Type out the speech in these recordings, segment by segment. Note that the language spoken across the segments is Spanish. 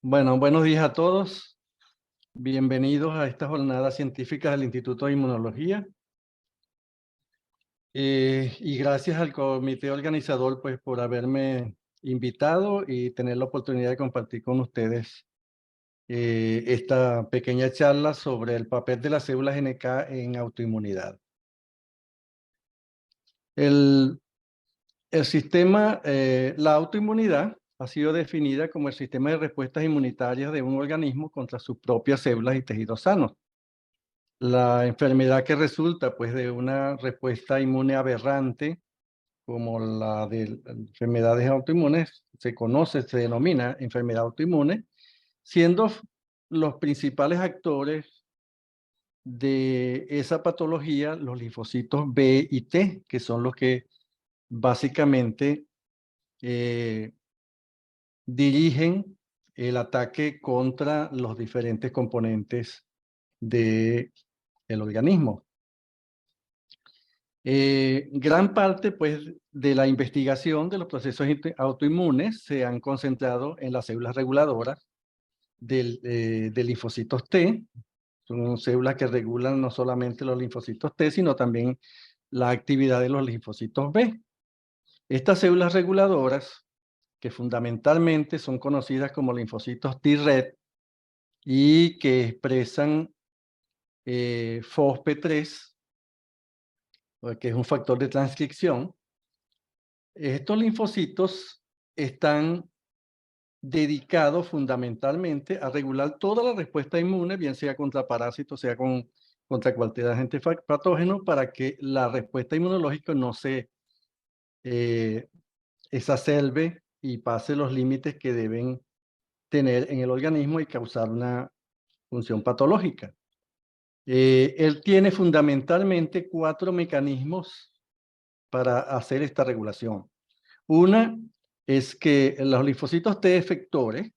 Bueno, buenos días a todos. Bienvenidos a esta jornada científica del Instituto de Inmunología. Y gracias al comité organizador, pues, por haberme invitado y tener la oportunidad de compartir con ustedes esta pequeña charla sobre el papel de las células NK en autoinmunidad. El, el sistema, la autoinmunidad ha sido definida como el sistema de respuestas inmunitarias de un organismo contra sus propias células y tejidos sanos. La enfermedad que resulta, pues, de una respuesta inmune aberrante, como la de enfermedades autoinmunes, se denomina enfermedad autoinmune, siendo los principales actores de esa patología los linfocitos B y T, que son los que básicamente eh, dirigen el ataque contra los diferentes componentes del organismo. Gran parte, pues, de la investigación de los procesos autoinmunes se han concentrado en las células reguladoras de linfocitos T. Son células que regulan no solamente los linfocitos T, sino también la actividad de los linfocitos B. Estas células reguladoras, que fundamentalmente son conocidas como linfocitos Treg y que expresan FOXP3, que es un factor de transcripción. Estos linfocitos están dedicados fundamentalmente a regular toda la respuesta inmune, bien sea contra parásitos, sea contra cualquier agente patógeno, para que la respuesta inmunológica no se eh, exacerbe y pase los límites que deben tener en el organismo y causar una función patológica. Él tiene fundamentalmente 4 mecanismos para hacer esta regulación. Una es que los linfocitos T efectores,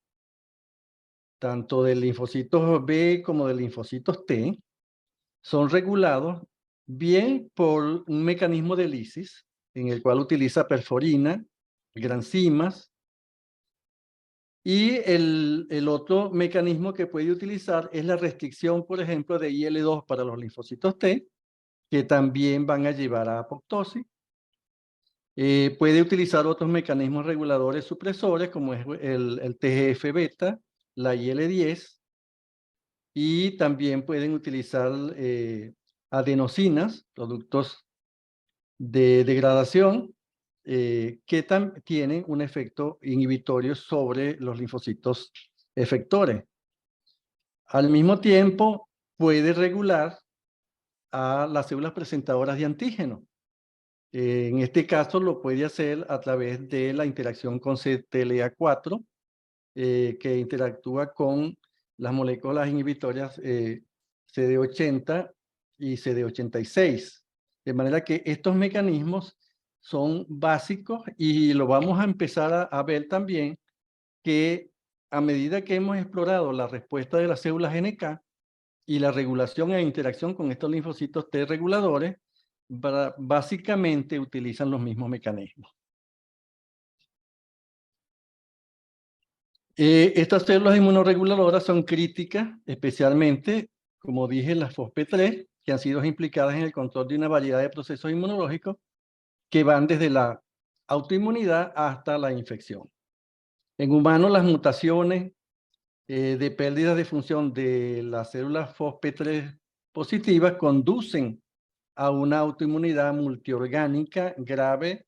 tanto de linfocitos B como de linfocitos T, son regulados bien por un mecanismo de lisis, en el cual utiliza perforina, granzimas, y el otro mecanismo que puede utilizar es la restricción, por ejemplo, de IL-2 para los linfocitos T, que también van a llevar a apoptosis. Puede utilizar otros mecanismos reguladores supresores, como es el TGF-beta, la IL-10, y también pueden utilizar adenosinas, productos de degradación, que tienen un efecto inhibitorio sobre los linfocitos efectores. Al mismo tiempo, puede regular a las células presentadoras de antígeno. En este caso lo puede hacer a través de la interacción con CTLA4, que interactúa con las moléculas inhibitorias CD80 y CD86. De manera que estos mecanismos son básicos y lo vamos a empezar a ver también, que a medida que hemos explorado la respuesta de las células NK y la regulación e interacción con estos linfocitos T reguladores, básicamente utilizan los mismos mecanismos. Estas células inmunoreguladoras son críticas, especialmente, como dije, las FOXP3, que han sido implicadas en el control de una variedad de procesos inmunológicos que van desde la autoinmunidad hasta la infección. En humanos, las mutaciones de pérdida de función de las células FOXP3 positivas conducen a una autoinmunidad multiorgánica grave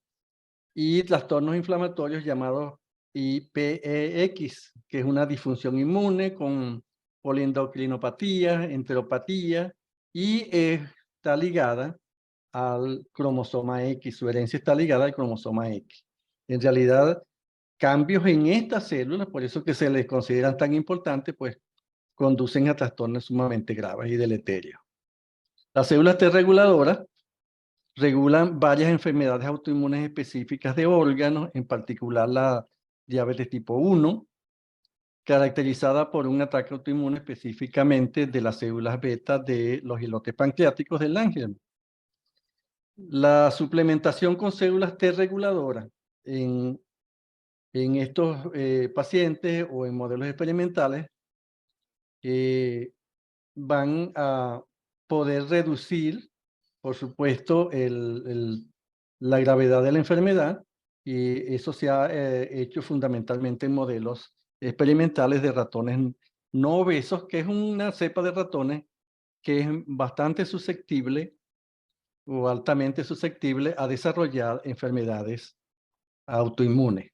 y trastornos inflamatorios llamados IPEX, que es una disfunción inmune con poliendocrinopatía, enteropatía, y está ligada al cromosoma X, su herencia está ligada al cromosoma X. En realidad, cambios en estas células, por eso que se les consideran tan importantes, pues conducen a trastornos sumamente graves y deleterios. Las células T reguladoras regulan varias enfermedades autoinmunes específicas de órganos, en particular la diabetes tipo 1, caracterizada por un ataque autoinmune específicamente de las células beta de los islotes pancreáticos del Langerhans. La suplementación con células T reguladoras en en estos pacientes o en modelos experimentales eh, van a poder reducir, por supuesto, la gravedad de la enfermedad, y eso se ha hecho fundamentalmente en modelos experimentales de ratones no obesos, que es una cepa de ratones que es bastante susceptible o altamente susceptible a desarrollar enfermedades autoinmunes.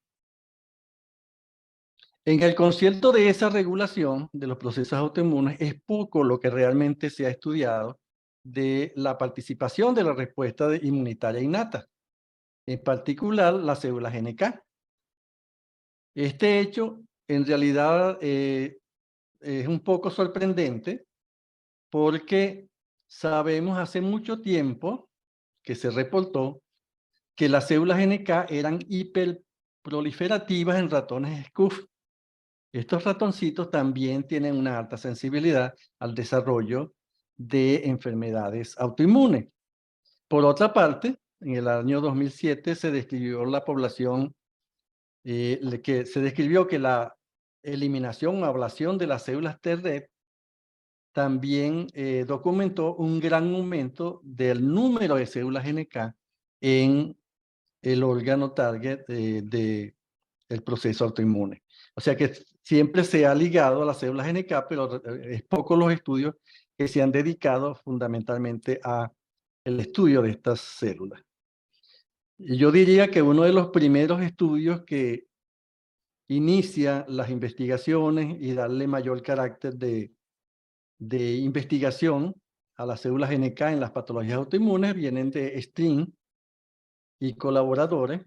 En el concierto de esa regulación de los procesos autoinmunes es poco lo que realmente se ha estudiado de la participación de la respuesta inmunitaria innata, en particular las células NK. Este hecho en realidad es un poco sorprendente porque sabemos hace mucho tiempo que se reportó que las células NK eran hiperproliferativas en ratones SCUF. Estos ratoncitos también tienen una alta sensibilidad al desarrollo de enfermedades autoinmunes. Por otra parte, en el año 2007 se describió la población, que se describió que la eliminación o ablación de las células T-RED también documentó un gran aumento del número de células NK en el órgano target del proceso autoinmune. O sea que siempre se ha ligado a las células NK, pero es poco los estudios que se han dedicado fundamentalmente a el estudio de estas células. Y yo diría que uno de los primeros estudios que inicia las investigaciones y darle mayor carácter de investigación a las células NK en las patologías autoinmunes vienen de String y colaboradores,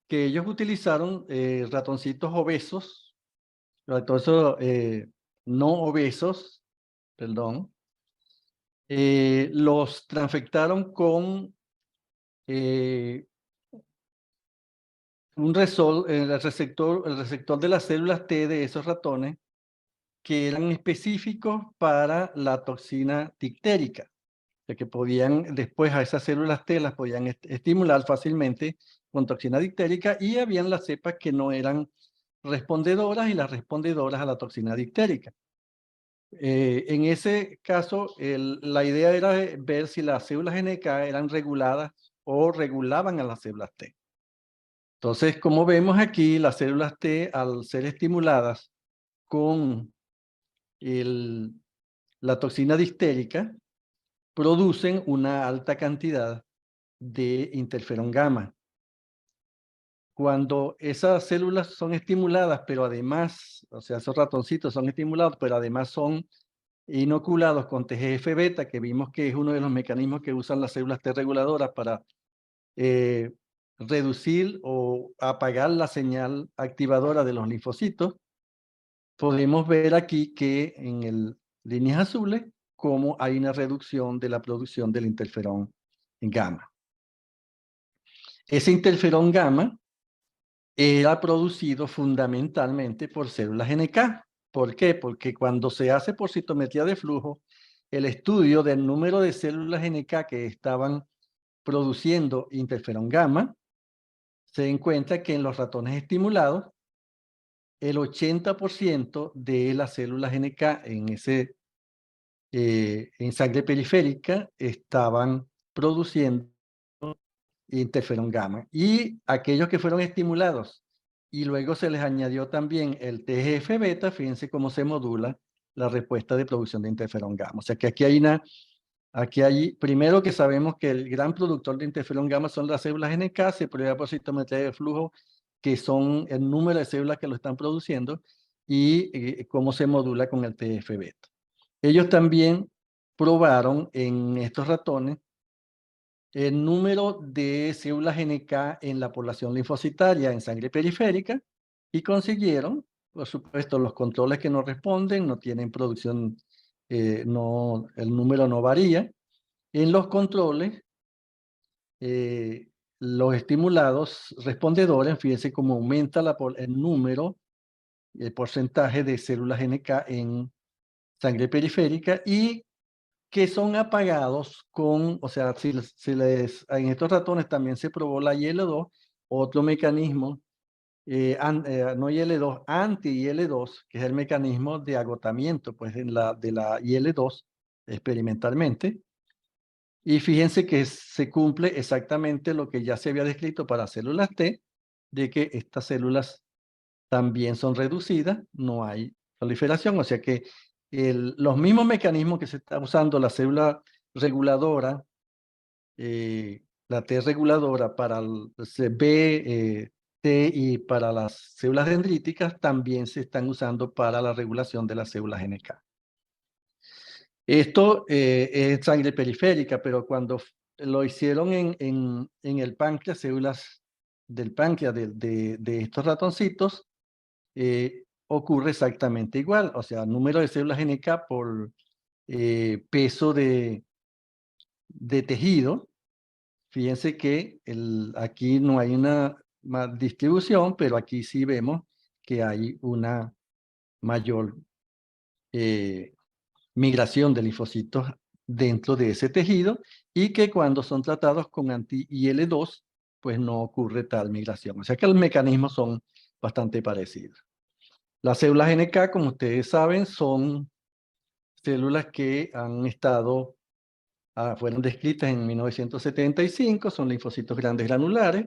que ellos utilizaron ratoncitos obesos, ratoncitos no obesos, perdón, los transfectaron con el receptor de las células T de esos ratones que eran específicos para la toxina dictérica, de que podían después a esas células T las podían estimular fácilmente con toxina dictérica, y habían las cepas que no eran respondedoras y las respondedoras a la toxina dictérica. En ese caso, la idea era ver si las células NK eran reguladas o regulaban a las células T. Entonces, como vemos aquí, las células T, al ser estimuladas con la toxina distérica, producen una alta cantidad de interferón gamma. Cuando esas células son estimuladas, pero además, o sea, esos ratoncitos son estimulados, pero además son inoculados con TGF-beta, que vimos que es uno de los mecanismos que usan las células T reguladoras para reducir o apagar la señal activadora de los linfocitos, podemos ver aquí que en líneas azules cómo hay una reducción de la producción del interferón gamma. Ese interferón gamma era producido fundamentalmente por células NK. ¿Por qué? Porque cuando se hace por citometría de flujo, el estudio del número de células NK que estaban produciendo interferón gamma, se encuentra que en los ratones estimulados, el 80% de las células NK en sangre periférica estaban produciendo interferón gamma. Y aquellos que fueron estimulados y luego se les añadió también el TGF-beta, fíjense cómo se modula la respuesta de producción de interferón gamma. O sea que aquí hay primero que sabemos que el gran productor de interferón gamma son las células NK, se prueba por citometría de flujo que son el número de células que lo están produciendo y cómo se modula con el TGF-beta. Ellos también probaron en estos ratones el número de células NK en la población linfocitaria en sangre periférica y consiguieron, por supuesto, los controles que no responden, no tienen producción, el número no varía. En los controles, los estimulados respondedores, fíjense cómo aumenta el número, el porcentaje de células NK en sangre periférica, y que son apagados o sea, en estos ratones también se probó la IL-2, otro mecanismo no IL-2, anti-IL-2, que es el mecanismo de agotamiento pues, de la IL-2 experimentalmente. Y fíjense que se cumple exactamente lo que ya se había descrito para células T, de que estas células también son reducidas, no hay proliferación, o sea que los mismos mecanismos que se está usando la célula reguladora, la T reguladora para el B, T y para las células dendríticas, también se están usando para la regulación de las células NK. Esto es sangre periférica, pero cuando lo hicieron en el páncreas, células del páncreas de estos ratoncitos, ocurre exactamente igual. O sea, número de células NK por peso de tejido. Fíjense que aquí no hay una distribución, pero aquí sí vemos que hay una mayor migración de linfocitos dentro de ese tejido y que cuando son tratados con anti-IL-2, pues no ocurre tal migración. O sea que los mecanismos son bastante parecidos. Las células NK, como ustedes saben, son células que han estado, fueron descritas en 1975, son linfocitos grandes granulares,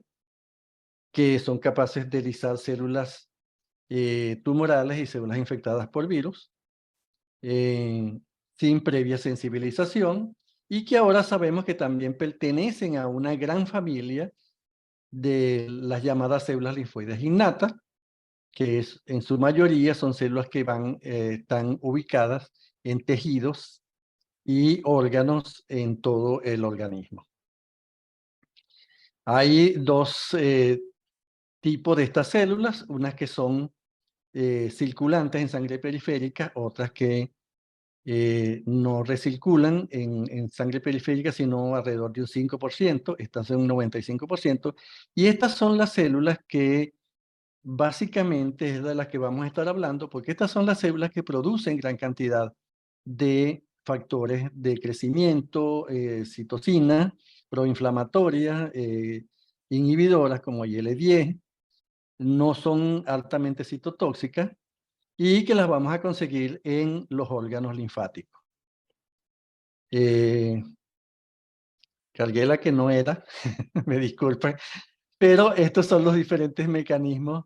que son capaces de lisar células tumorales y células infectadas por virus, sin previa sensibilización, y que ahora sabemos que también pertenecen a una gran familia de las llamadas células linfoides innatas, que en su mayoría son células que están ubicadas en tejidos y órganos en todo el organismo. Hay dos tipos de estas células, unas que son circulantes en sangre periférica, otras que no recirculan en sangre periférica, sino alrededor de un 5%, estas son un 95%, y estas son las células que básicamente es de las que vamos a estar hablando, porque estas son las células que producen gran cantidad de factores de crecimiento, citocinas, proinflamatorias, inhibidoras como IL-10, no son altamente citotóxicas y que las vamos a conseguir en los órganos linfáticos. Cargué la que no era, me disculpen, pero estos son los diferentes mecanismos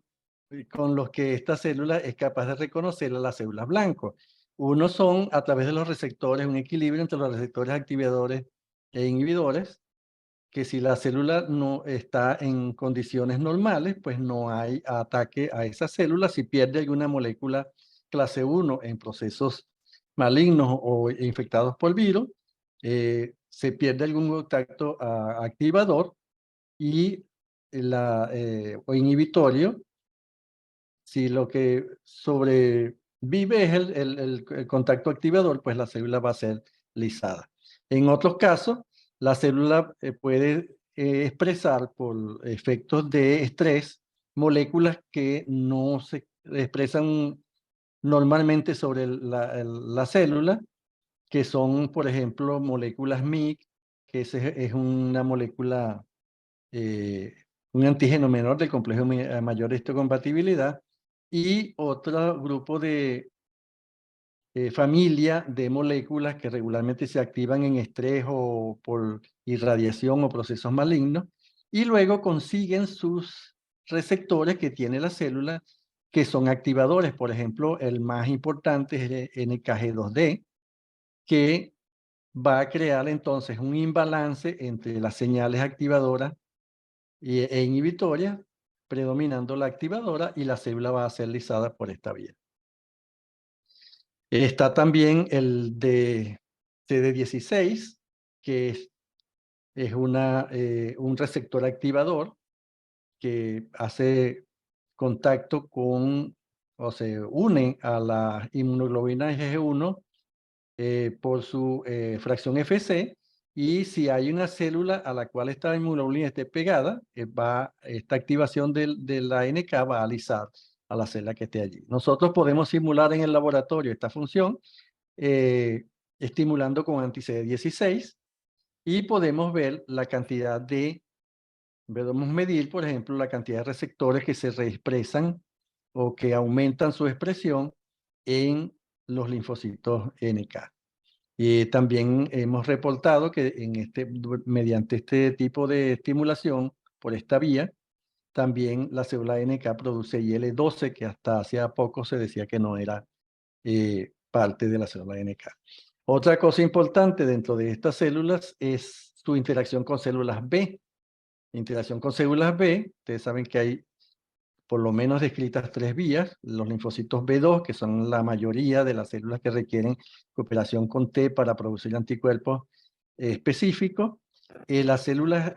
con los que esta célula es capaz de reconocer a las células blancos. Uno son a través de los receptores, un equilibrio entre los receptores activadores e inhibidores, que si la célula no está en condiciones normales, pues no hay ataque a esa célula. Si pierde alguna molécula clase 1 en procesos malignos o infectados por virus, se pierde algún contacto activador y o inhibitorio. Si lo que sobrevive es el contacto activador, pues la célula va a ser lisada. En otros casos, la célula puede expresar por efectos de estrés moléculas que no se expresan normalmente sobre la célula, que son, por ejemplo, moléculas MYC, que es una molécula, un antígeno menor del complejo mayor de histocompatibilidad, y otro grupo de familia de moléculas que regularmente se activan en estrés o por irradiación o procesos malignos, y luego consiguen sus receptores que tiene la célula, que son activadores. Por ejemplo, el más importante es el NKG2D, que va a crear entonces un imbalance entre las señales activadoras e inhibitorias, predominando la activadora, y la célula va a ser lisada por esta vía. Está también el de CD16, que es un receptor activador que hace contacto con, o se une a la inmunoglobulina IgG1 por su fracción Fc, y si hay una célula a la cual esta inmunoglobulina esté pegada, esta activación de la NK va a alisar a la célula que esté allí. Nosotros podemos simular en el laboratorio esta función estimulando con anti-CD16 y podemos ver la cantidad de Podemos medir, por ejemplo, la cantidad de receptores que se reexpresan o que aumentan su expresión en los linfocitos NK. También hemos reportado que mediante este tipo de estimulación por esta vía, también la célula NK produce IL-12, que hasta hacía poco se decía que no era parte de la célula NK. Otra cosa importante dentro de estas células es su interacción con células B. Interacción con células B, ustedes saben que hay por lo menos descritas 3 vías, los linfocitos B2, que son la mayoría de las células que requieren cooperación con T para producir anticuerpos específicos. Las células,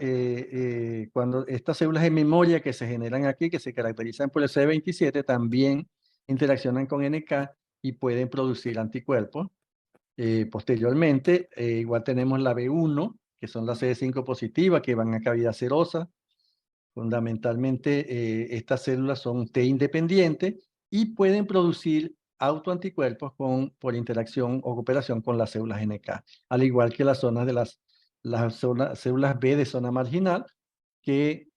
cuando estas células de memoria que se generan aquí, que se caracterizan por el CD27, también interaccionan con NK y pueden producir anticuerpos. Posteriormente, igual tenemos la B1, que son las CD5 positivas, que van a cavidad serosa. Fundamentalmente, estas células son T independientes y pueden producir autoanticuerpos por interacción o cooperación con las células NK, al igual que las zonas de las células B de zona marginal, que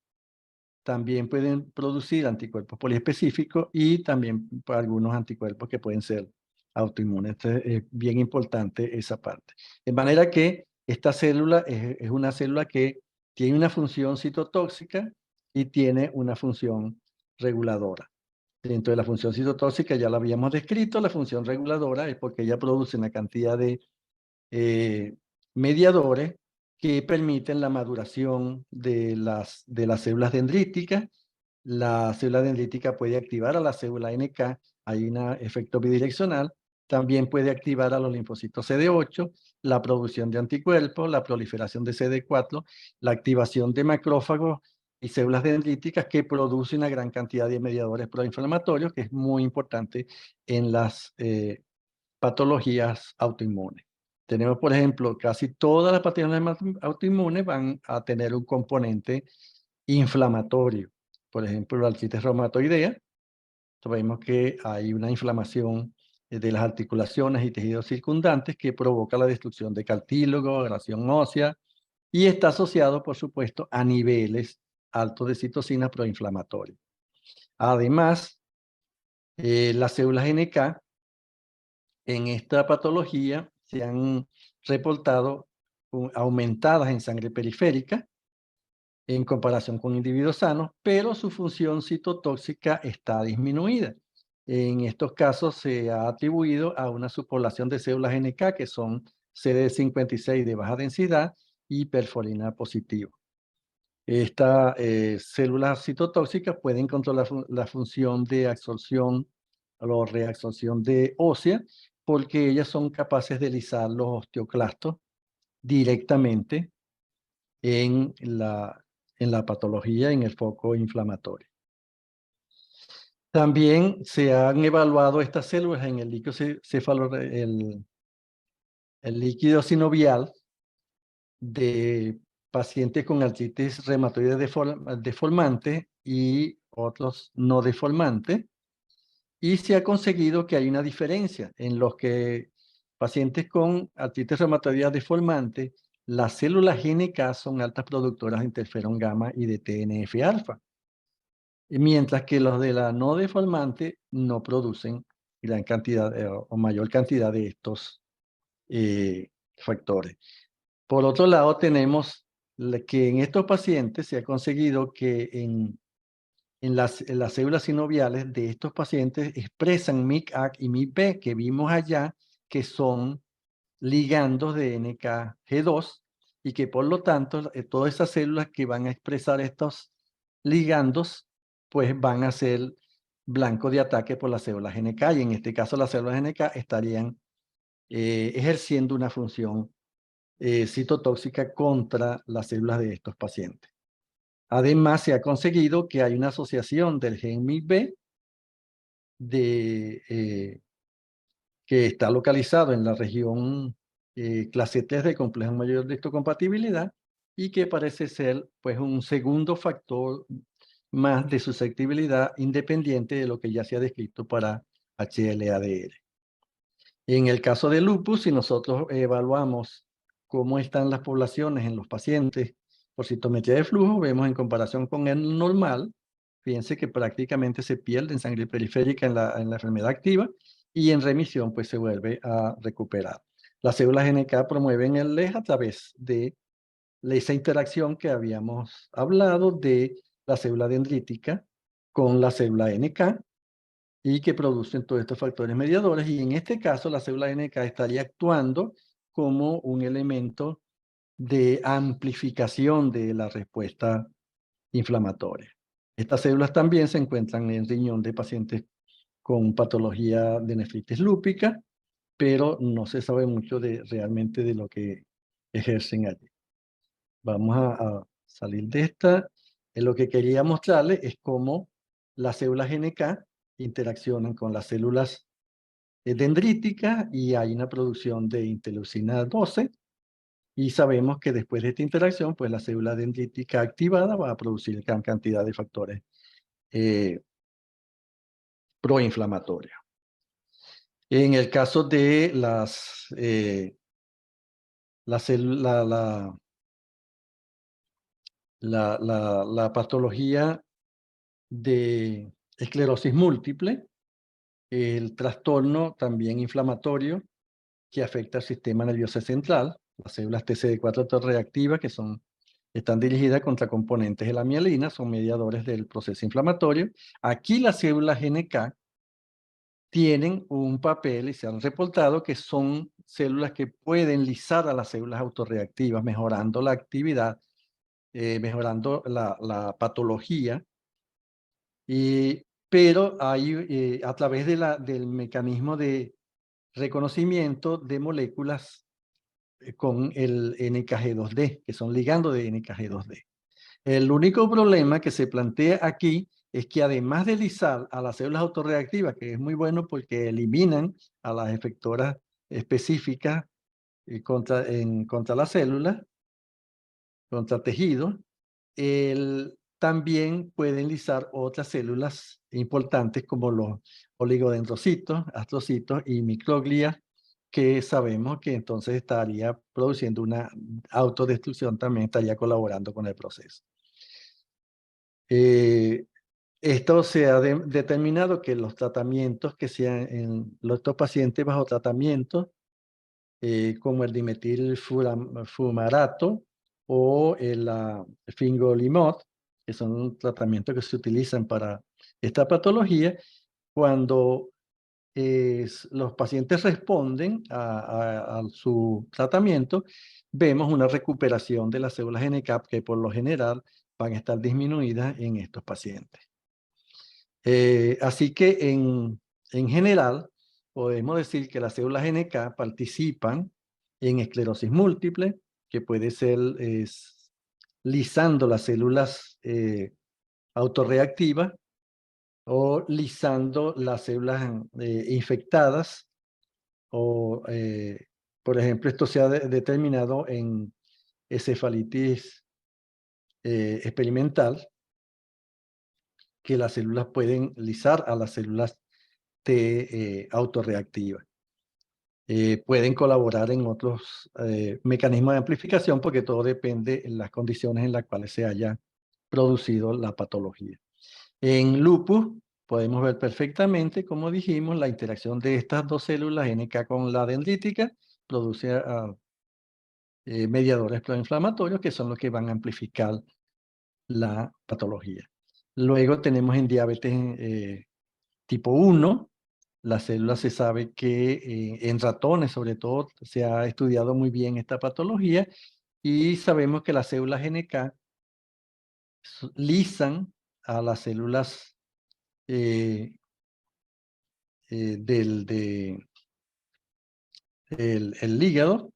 también pueden producir anticuerpos poliespecíficos y también algunos anticuerpos que pueden ser autoinmunes. Entonces, es bien importante esa parte. De manera que esta célula es una célula que tiene una función citotóxica y tiene una función reguladora. Dentro de la función citotóxica ya la habíamos descrito, la función reguladora es porque ella produce una cantidad de mediadores que permiten la maduración de las células dendríticas. La célula dendrítica puede activar a la célula NK, hay un efecto bidireccional. También puede activar a los linfocitos CD8, la producción de anticuerpos, la proliferación de CD4, la activación de macrófagos y células dendríticas que producen una gran cantidad de mediadores proinflamatorios, que es muy importante en las patologías autoinmunes. Tenemos, por ejemplo, casi todas las patologías autoinmunes van a tener un componente inflamatorio. Por ejemplo, la artritis reumatoidea, sabemos que hay una inflamación de las articulaciones y tejidos circundantes que provoca la destrucción de cartílago, agresión ósea, y está asociado, por supuesto, a niveles altos de citocinas proinflamatorias. Además, las células NK en esta patología se han reportado aumentadas en sangre periférica en comparación con individuos sanos, pero su función citotóxica está disminuida. En estos casos se ha atribuido a una subpoblación de células NK que son CD56 de baja densidad y perforina positivo. Estas células citotóxicas pueden controlar la función de absorción o reabsorción de ósea porque ellas son capaces de lisar los osteoclastos directamente en la patología, en el foco inflamatorio. También se han evaluado estas células en el líquido el líquido sinovial de pacientes con artritis reumatoide deformante y otros no deformantes, y se ha conseguido que hay una diferencia en los que pacientes con artritis reumatoide deformante, las células NK son altas productoras de interferón gamma y de TNF-alfa, mientras que los de la no deformante no producen gran cantidad o mayor cantidad de estos factores. Por otro lado, tenemos que en estos pacientes se ha conseguido que en las células sinoviales de estos pacientes expresan MIC-A y MIC-B, que vimos allá, que son ligandos de NKG2, y que por lo tanto todas esas células que van a expresar estos ligandos, pues van a ser blanco de ataque por las células NK, y en este caso las células NK estarían ejerciendo una función citotóxica contra las células de estos pacientes. Además, se ha conseguido que hay una asociación del gen MIC-B que está localizado en la región clase 3 del complejo mayor de histocompatibilidad y que parece ser pues un segundo factor más de susceptibilidad independiente de lo que ya se ha descrito para HLA-DR. En el caso de lupus, si nosotros evaluamos cómo están las poblaciones en los pacientes por citometría de flujo, vemos en comparación con el normal, fíjense que prácticamente se pierde en sangre periférica en la enfermedad activa y en remisión pues se vuelve a recuperar. Las células NK promueven el LEJ a través de esa interacción que habíamos hablado de la célula dendrítica con la célula NK y que producen todos estos factores mediadores. Y en este caso, la célula NK estaría actuando como un elemento de amplificación de la respuesta inflamatoria. Estas células también se encuentran en el riñón de pacientes con patología de nefritis lúpica, pero no se sabe mucho realmente de lo que ejercen allí. Vamos a salir de esta. Lo que quería mostrarles es cómo las células NK interaccionan con las células dendríticas y hay una producción de interleucina 12 y sabemos que después de esta interacción, pues la célula dendrítica activada va a producir gran cantidad de factores eh, proinflamatorios. En el caso de la patología de esclerosis múltiple, el trastorno también inflamatorio que afecta al sistema nervioso central, las células TCD4 reactivas están dirigidas contra componentes de la mielina, son mediadores del proceso inflamatorio. Aquí las células NK tienen un papel y se han reportado que son células que pueden lisar a las células autorreactivas, mejorando la actividad, mejorando la patología. Pero hay, a través del mecanismo de reconocimiento de moléculas con el NKG2D, que son ligandos de NKG2D. El único problema que se plantea aquí es que además de lisar a las células autorreactivas, que es muy bueno porque eliminan a las efectoras específicas contra la célula, contra tejido, también pueden lisar otras células importantes como los oligodendrocitos, astrocitos y microglias, que sabemos que entonces estaría produciendo una autodestrucción, también estaría colaborando con el proceso. Esto se ha determinado que los tratamientos que sean en estos pacientes bajo tratamiento, como el dimetil fumarato o el fingolimod, que son tratamientos que se utilizan para esta patología, cuando los pacientes responden a su tratamiento, vemos una recuperación de las células NK que por lo general van a estar disminuidas en estos pacientes. Así que en general podemos decir que las células NK participan en esclerosis múltiple, que puede ser lisando las células autorreactivas o lisando las células infectadas o, por ejemplo, esto se ha determinado en encefalitis experimental, que las células pueden lisar a las células T autorreactivas. Pueden colaborar en otros mecanismos de amplificación porque todo depende de las condiciones en las cuales se haya producido la patología. En lupus podemos ver perfectamente, como dijimos, la interacción de estas dos células NK con la dendrítica produce mediadores proinflamatorios que son los que van a amplificar la patología. Luego tenemos en diabetes tipo 1, las células se sabe que en ratones sobre todo se ha estudiado muy bien esta patología y sabemos que las células NK lisan a las células el hígado,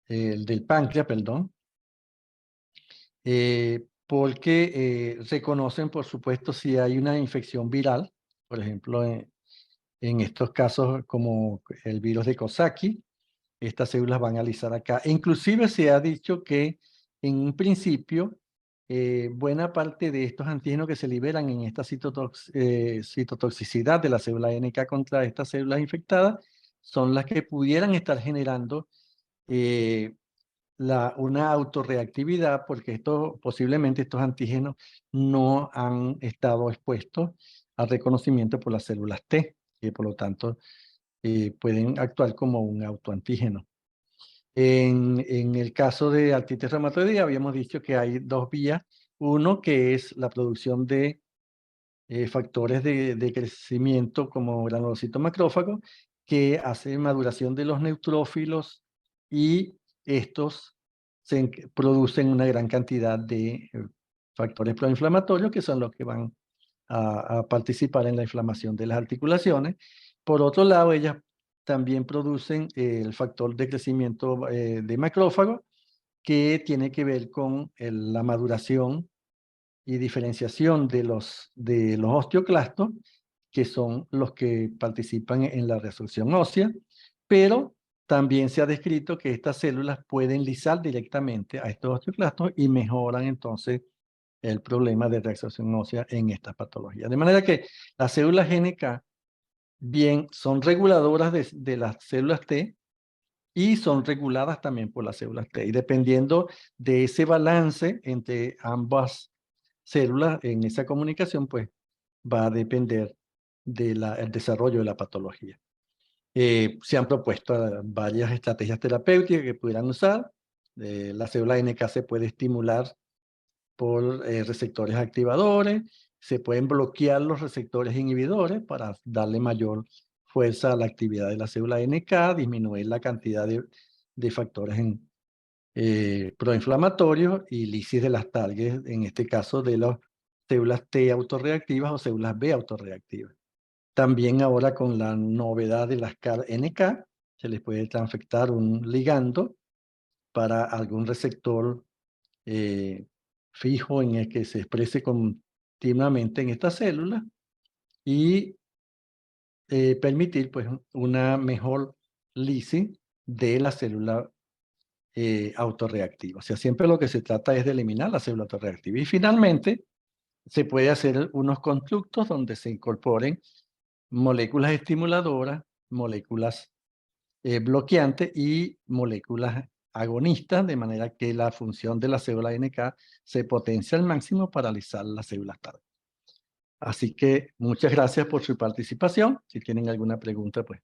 del páncreas, perdón, porque reconocen, por supuesto, si hay una infección viral, por ejemplo, en estos casos como el virus de Coxsackie, estas células van a lisar acá. E inclusive se ha dicho que en un principio buena parte de estos antígenos que se liberan en esta citotoxicidad de la célula NK contra estas células infectadas son las que pudieran estar generando una autorreactividad, porque posiblemente estos antígenos no han estado expuestos al reconocimiento por las células T, y por lo tanto pueden actuar como un autoantígeno. En el caso de artritis reumatoidea habíamos dicho que hay dos vías. Uno que es la producción de factores de crecimiento como granulocitos macrófagos que hacen maduración de los neutrófilos y estos producen una gran cantidad de factores proinflamatorios que son los que van a participar en la inflamación de las articulaciones. Por otro lado, ellas también producen el factor de crecimiento de macrófago que tiene que ver con la maduración y diferenciación de los osteoclastos, que son los que participan en la resorción ósea, pero también se ha descrito que estas células pueden lisar directamente a estos osteoclastos y mejoran entonces el problema de reabsorción ósea en estas patologías. De manera que las células NK bien son reguladoras de las células T y son reguladas también por las células T. Y dependiendo de ese balance entre ambas células en esa comunicación, pues va a depender del desarrollo de la patología. Se han propuesto varias estrategias terapéuticas que pudieran usar. La célula NK se puede estimular por receptores activadores, se pueden bloquear los receptores inhibidores para darle mayor fuerza a la actividad de la célula NK, disminuir la cantidad de factores proinflamatorios y lisis de las targets, en este caso de las células T autorreactivas o células B autorreactivas. También ahora con la novedad de las CAR-NK, se les puede transfectar un ligando para algún receptor fijo en el que se exprese continuamente en esta célula y permitir pues una mejor lisis de la célula autorreactiva. O sea, siempre lo que se trata es de eliminar la célula autorreactiva. Y finalmente, se puede hacer unos constructos donde se incorporen moléculas estimuladoras, moléculas bloqueantes y moléculas agonistas, de manera que la función de la célula NK se potencia al máximo para alisar las células target. Así que muchas gracias por su participación. Si tienen alguna pregunta, pues